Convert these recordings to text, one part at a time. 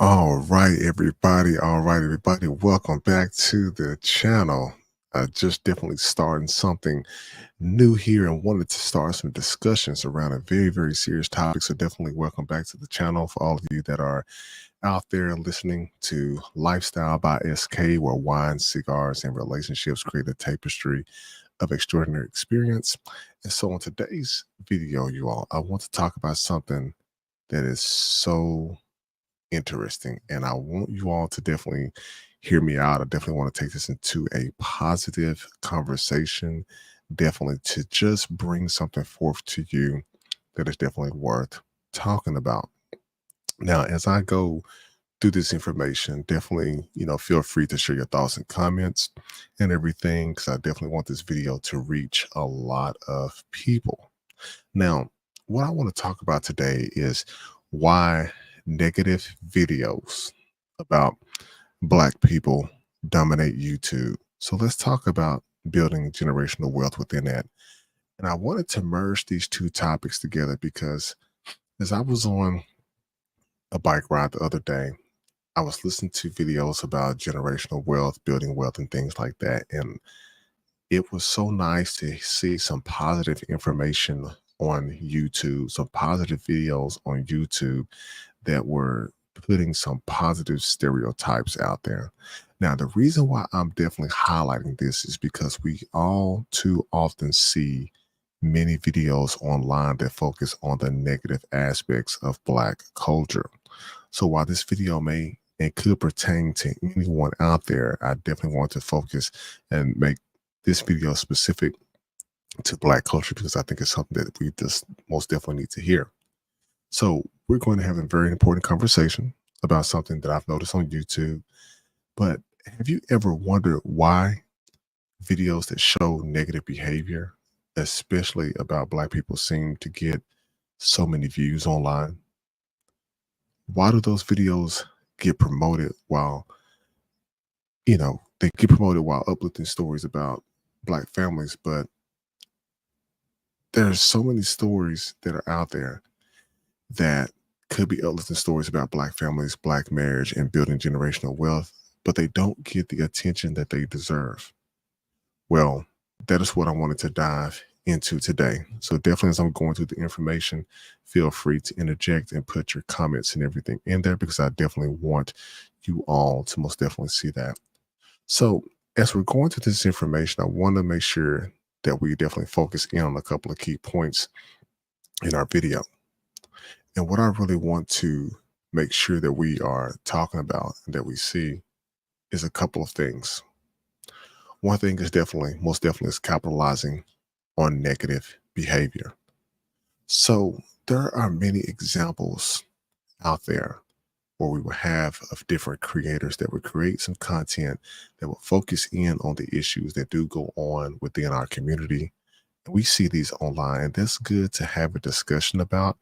All right, everybody. All right, everybody. Welcome back to the channel. Just definitely starting something new here and wanted to start some discussions around a very, very serious topic. So definitely welcome back to the channel for all of you that are out there listening to Lifestyle by SK, where wine, cigars, and relationships create a tapestry of extraordinary experience. And so on today's video, you all, I want to talk about something that is so interesting. And I want you all to definitely hear me out. I definitely want to take this into a positive conversation, definitely to just bring something forth to you that is definitely worth talking about. Now, as I go through this information, definitely, feel free to share your thoughts and comments and everything, because I definitely want this video to reach a lot of people. Now, what I want to talk about today is why negative videos about Black people dominate YouTube. So let's talk about building generational wealth within that. And I wanted to merge these two topics together because as I was on a bike ride the other day, I was listening to videos about generational wealth, building wealth, and things like that. And it was so nice to see some positive information on YouTube, some positive videos on YouTube that were putting some positive stereotypes out there. Now, the reason why I'm definitely highlighting this is because we all too often see many videos online that focus on the negative aspects of Black culture. So while this video may and could pertain to anyone out there, I definitely want to focus and make this video specific to Black culture because I think it's something that we just most definitely need to hear. So we're going to have a very important conversation about something that I've noticed on YouTube. But have you ever wondered why videos that show negative behavior, especially about Black people, seem to get so many views online? Why do those videos get promoted while, they get promoted while uplifting stories about Black families, but there's so many stories that are out there that could be uplifting stories about Black families, Black marriage, and building generational wealth, but they don't get the attention that they deserve. Well, that is what I wanted to dive into today. So definitely as I'm going through the information, feel free to interject and put your comments and everything in there because I definitely want you all to most definitely see that. So as we're going through this information, I want to make sure that we definitely focus in on a couple of key points in our video. And what I really want to make sure that we are talking about and that we see is a couple of things. One thing is definitely, most definitely, is capitalizing on negative behavior. So there are many examples out there where we will have of different creators that would create some content that will focus in on the issues that do go on within our community. We see these online, and that's good to have a discussion about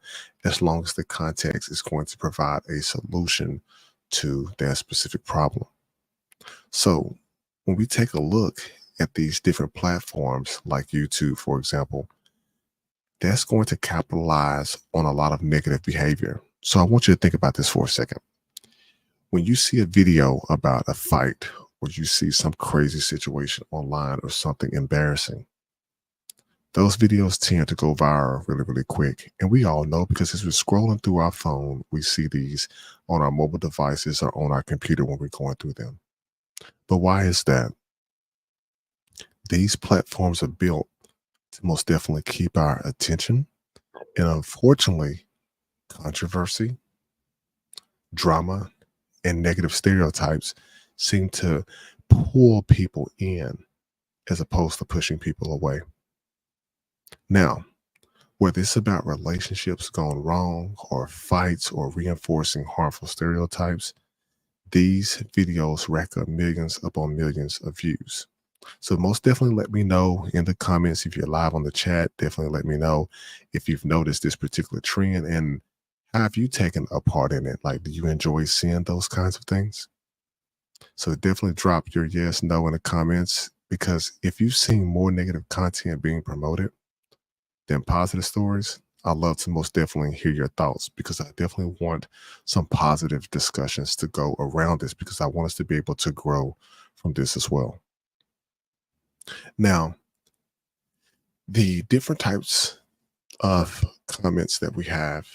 as long as the context is going to provide a solution to that specific problem. So when we take a look at these different platforms like YouTube, for example, that's going to capitalize on a lot of negative behavior. So I want you to think about this for a second. When you see a video about a fight or you see some crazy situation online or something embarrassing, those videos tend to go viral really, really quick. And we all know because as we're scrolling through our phone, we see these on our mobile devices or on our computer when we're going through them. But why is that? These platforms are built to most definitely keep our attention. And unfortunately, controversy, drama, and negative stereotypes seem to pull people in as opposed to pushing people away. Now, whether it's about relationships gone wrong or fights or reinforcing harmful stereotypes, these videos rack up millions upon millions of views. So most definitely let me know in the comments if you're live on the chat. Definitely let me know if you've noticed this particular trend and how have you taken a part in it? Like, do you enjoy seeing those kinds of things? So definitely drop your yes, no in the comments because if you've seen more negative content being promoted than positive stories, I love to most definitely hear your thoughts because I definitely want some positive discussions to go around this because I want us to be able to grow from this as well. Now, the different types of comments that we have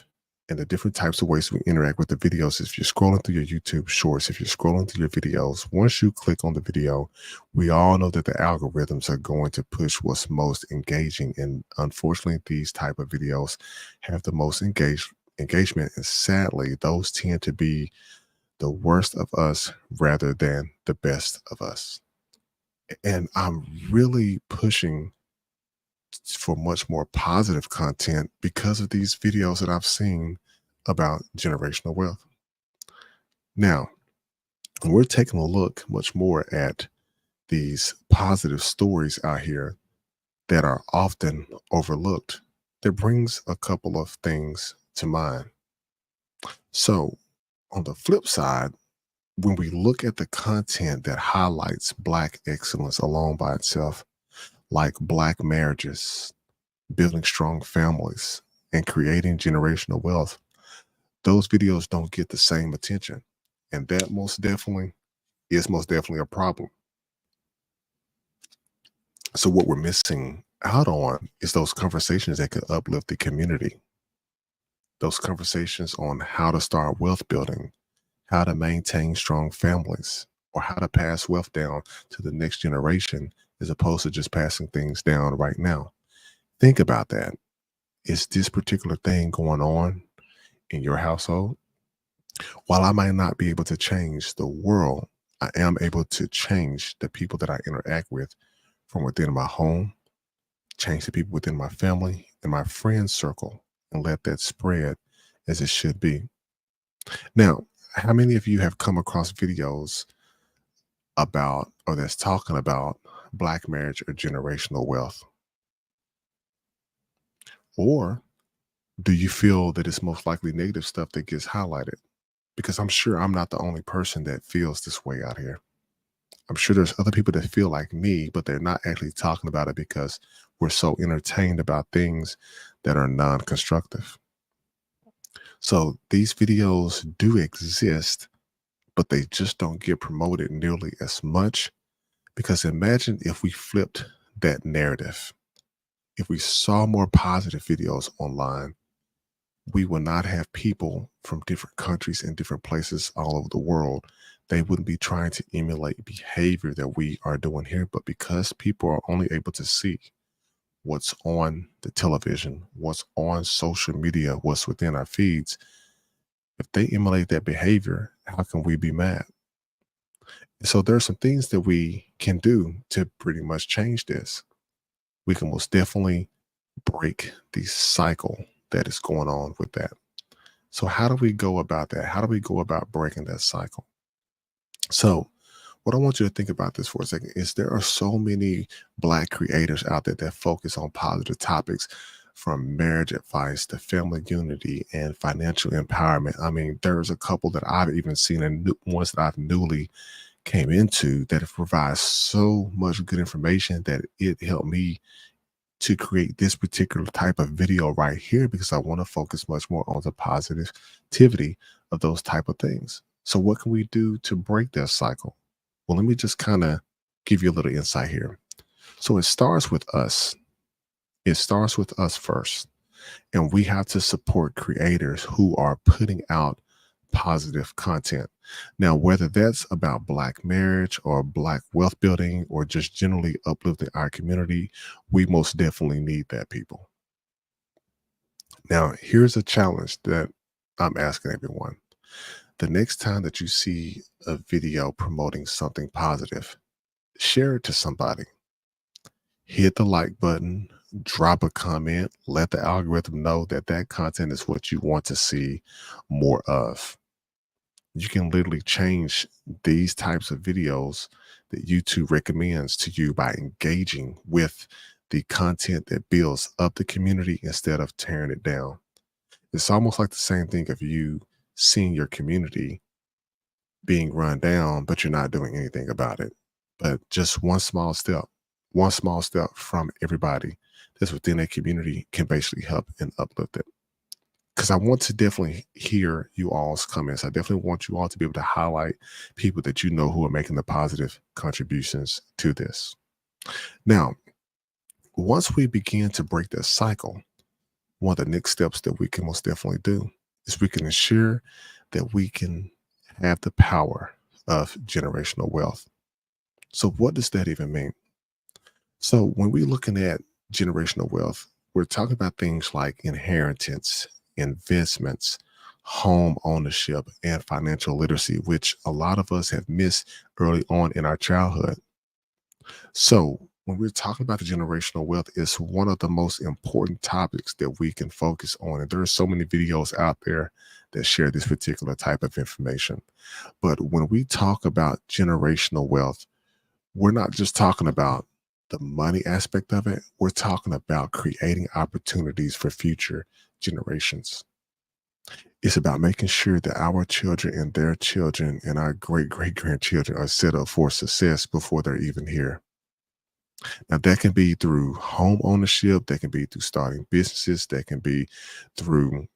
and the different types of ways we interact with the videos. If you're scrolling through your YouTube shorts, if you're scrolling through your videos, once you click on the video, we all know that the algorithms are going to push what's most engaging. And unfortunately, these type of videos have the most engagement. And sadly, those tend to be the worst of us rather than the best of us. And I'm really pushing for much more positive content because of these videos that I've seen about generational wealth. Now, we're taking a look much more at these positive stories out here that are often overlooked. That brings a couple of things to mind. So, on the flip side, when we look at the content that highlights Black excellence alone by itself, like Black marriages, building strong families, and creating generational wealth, those videos don't get the same attention. And that most definitely is most definitely a problem. So, what we're missing out on is those conversations that could uplift the community, those conversations on how to start wealth building, how to maintain strong families, or how to pass wealth down to the next generation as opposed to just passing things down right now. Think about that. Is this particular thing going on in your household? While I might not be able to change the world, I am able to change the people that I interact with from within my home, change the people within my family and my friend circle, and let that spread as it should be. Now, how many of you have come across videos about or that's talking about Black marriage or generational wealth? Or do you feel that it's most likely negative stuff that gets highlighted? Because I'm sure I'm not the only person that feels this way out here. I'm sure there's other people that feel like me, but they're not actually talking about it because we're so entertained about things that are non constructive. So these videos do exist, but they just don't get promoted nearly as much. Because imagine if we flipped that narrative, if we saw more positive videos online, we would not have people from different countries and different places all over the world. They wouldn't be trying to emulate behavior that we are doing here. But because people are only able to see what's on the television, what's on social media, what's within our feeds, if they emulate that behavior, how can we be mad? So there are some things that we can do to pretty much change this. We can most definitely break the cycle that is going on with that. So how do we go about that? How do we go about breaking that cycle? So what I want you to think about this for a second is there are so many Black creators out there that focus on positive topics from marriage advice to family unity and financial empowerment. I mean, there's a couple that I've even seen and ones that I've newly came into that have provided so much good information that it helped me to create this particular type of video right here because I want to focus much more on the positivity of those type of things. So what can we do to break that cycle? Well, let me just kind of give you a little insight here. So it starts with us. It starts with us first. And we have to support creators who are putting out positive content. Now, whether that's about Black marriage or Black wealth building or just generally uplifting our community, we most definitely need that, people. Now, here's a challenge that I'm asking everyone. The next time that you see a video promoting something positive, share it to somebody. Hit the like button, drop a comment, let the algorithm know that that content is what you want to see more of. You can literally change these types of videos that YouTube recommends to you by engaging with the content that builds up the community instead of tearing it down. It's almost like the same thing of you seeing your community being run down, but you're not doing anything about it. But just one small step, One small step from everybody that's within a community can basically help and uplift it. Because I want to definitely hear you all's comments. I definitely want you all to be able to highlight people that you know who are making the positive contributions to this. Now, once we begin to break that cycle, one of the next steps that we can most definitely do is we can ensure that we can have the power of generational wealth. So, what does that even mean? So, when we're looking at generational wealth, we're talking about things like inheritance, investments, home ownership, and financial literacy, which a lot of us have missed early on in our childhood. So, when we're talking about the generational wealth, it's one of the most important topics that we can focus on. And there are so many videos out there that share this particular type of information. But when we talk about generational wealth, we're not just talking about the money aspect of it, we're talking about creating opportunities for future generations. It's about making sure that our children and their children and our great great grandchildren are set up for success before they're even here. Now, that can be through home ownership, that can be through starting businesses, that can be through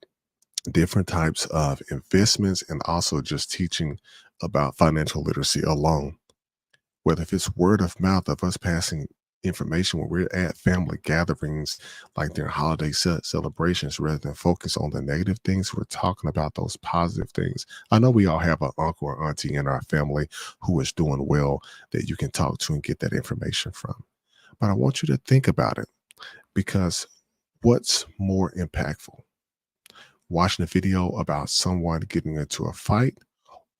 different types of investments, and also just teaching about financial literacy alone. Whether if it's word of mouth of us passing information when we're at family gatherings, like their holiday celebrations, rather than focus on the negative things, we're talking about those positive things. I know we all have an uncle or auntie in our family who is doing well that you can talk to and get that information from. But I want you to think about it, because what's more impactful? Watching a video about someone getting into a fight,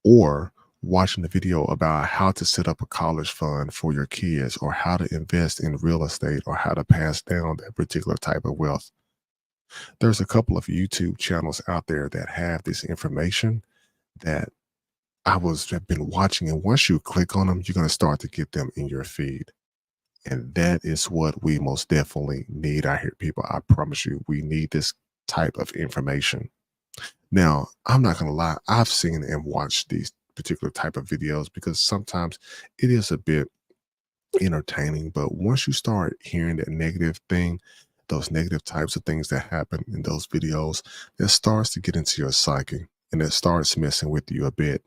or watching the video about how to set up a college fund for your kids, or how to invest in real estate, or how to pass down that particular type of wealth. There's a couple of YouTube channels out there that have this information that have been watching, and once you click on them, you're going to start to get them in your feed. And that is what we most definitely need out here, people. I promise you, we need this type of information. Now, I'm not gonna lie, I've seen and watched these particular type of videos because sometimes it is a bit entertaining, but once you start hearing that negative thing, those negative types of things that happen in those videos, that starts to get into your psyche and it starts messing with you a bit.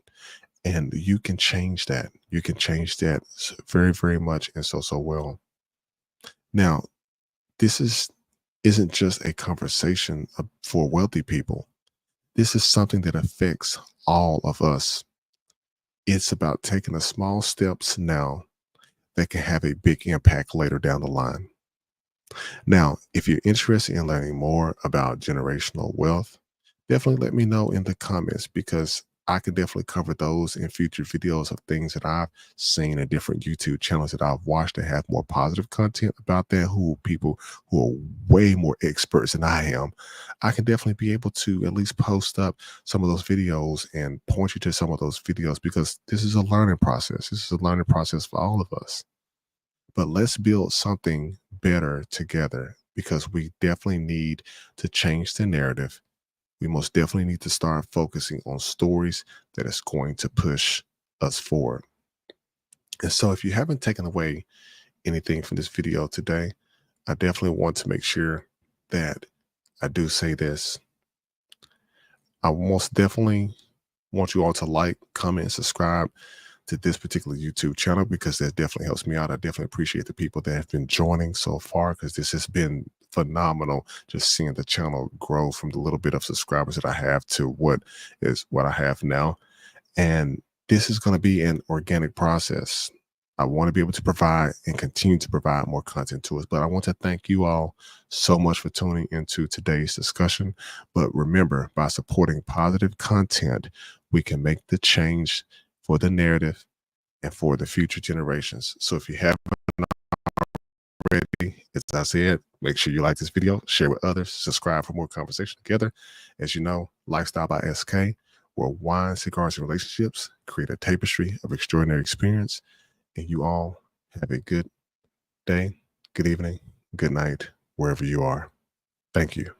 And you can change that. You can change that very, very much and so well. Now, this isn't just a conversation for wealthy people. This is something that affects all of us. It's about taking the small steps now that can have a big impact later down the line. Now, if you're interested in learning more about generational wealth, definitely let me know in the comments, because I can definitely cover those in future videos of things that I've seen in different YouTube channels that I've watched that have more positive content about that, who people who are way more experts than I am. I can definitely be able to at least post up some of those videos and point you to some of those videos, because this is a learning process. This is a learning process for all of us. But let's build something better together, because we definitely need to change the narrative. We most definitely need to start focusing on stories that is going to push us forward. And so, if you haven't taken away anything from this video today, I definitely want to make sure that I do say this. I most definitely want you all to like, comment, and subscribe to this particular YouTube channel, because that definitely helps me out. I definitely appreciate the people that have been joining so far, because this has been phenomenal, just seeing the channel grow from the little bit of subscribers that I have to what I have now. And this is going to be an organic process. I want to be able to provide and continue to provide more content to us. But I want to thank you all so much for tuning into today's discussion. But remember, by supporting positive content, we can make the change for the narrative and for the future generations. So if you haven't already, as I said, make sure you like this video, share with others, subscribe for more conversation together. As you know, Lifestyle by SK, where wine, cigars, and relationships create a tapestry of extraordinary experience. And you all have a good day, good evening, good night, wherever you are. Thank you.